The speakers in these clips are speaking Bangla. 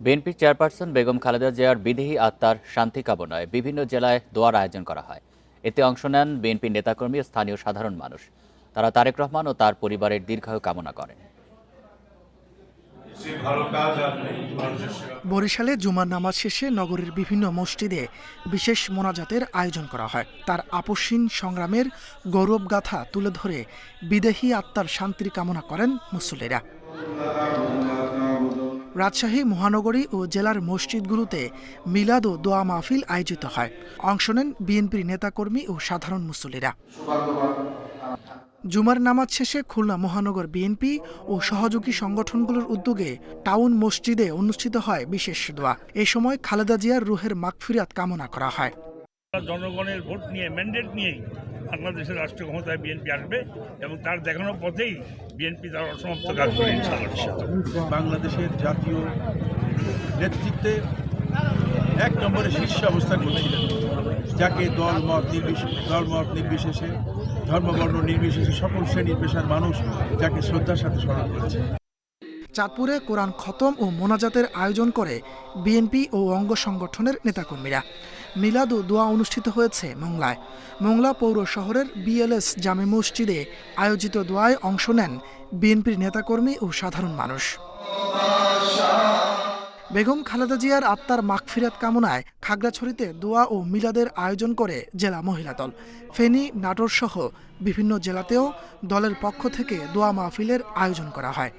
বিএনপির চেয়ারপারসন বেগম খালেদা জিয়ার বিদেহী আত্মার শান্তি কামনায় বিভিন্ন জেলায় দোয়ার আয়োজন করা হয়। এতে অংশ নেন বিএনপির নেতাকর্মী ও স্থানীয় সাধারণ মানুষ। তারা তারেক রহমান ও তার পরিবারের দীর্ঘায়ু কামনা করেন। বরিশালে জুমার নামাজ শেষে নগরীর বিভিন্ন মসজিদে বিশেষ মোনাজাতের আয়োজন করা হয়। তার আপসহীন সংগ্রামের গৌরবগাথা তুলে ধরে বিদেহী আত্মার শান্তির কামনা করেন মুসল্লিরা। রাজশাহী মহানগরী ও জেলার মসজিদগুলোতে মিলাদ ও দোয়া মাহফিল আয়োজিত হয়। অংশ নেন বিএনপির নেতাকর্মী ও সাধারণ মুসল্লিরা। জুমার নামাজ শেষে খুলনা মহানগর বিএনপি ও সহযোগী সংগঠনগুলোর উদ্যোগে টাউন মসজিদে অনুষ্ঠিত হয় বিশেষ দোয়া। এ সময় খালেদা জিয়ার রুহের মাগফিরাত কামনা করা হয়। জনগণের ভোট নিয়ে, ম্যান্ডেট নিয়েই বাংলাদেশের রাষ্ট্রীয় ক্ষমতায় বিএনপি আসবে এবং তার দেখানোর পথেই বিএনপি তার অসমাপ্ত কাজ করে ইনশাআল্লাহ। বাংলাদেশের জাতীয় নেতৃত্বে এক নম্বরে শীর্ষে অবস্থান করছিলেন, যাকে দলমত নির্বিশেষে ধর্মবর্ণ নির্বিশেষে সকল শ্রেণীর পেশার মানুষ যাকে শ্রদ্ধার সাথে স্মরণ করেছে। চাঁদপুরে কোরআন খতম ও মোনাজাতের আয়োজন করে বিএনপি ও অঙ্গ সংগঠনের নেতাকর্মীরা। মিলাদ ও দোয়া অনুষ্ঠিত হয়েছে মোংলায়। মোংলা পৌর শহরের বিএলএস জামে মসজিদে আয়োজিত দোয়ায় অংশ নেন বিএনপির নেতাকর্মী ও সাধারণ মানুষ। বেগম খালেদা জিয়ার আত্মার মাগফিরাত কামনায় খাগড়াছড়িতে দোয়া ও মিলাদের আয়োজন করে জেলা মহিলা দল। ফেনী, নাটোর সহ বিভিন্ন জেলাতেও দলের পক্ষ থেকে দোয়া মাহফিলের আয়োজন করা হয়।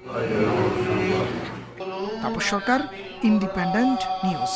তাপস সরকার, ইন্ডিপেন্ডেন্ট নিউজ।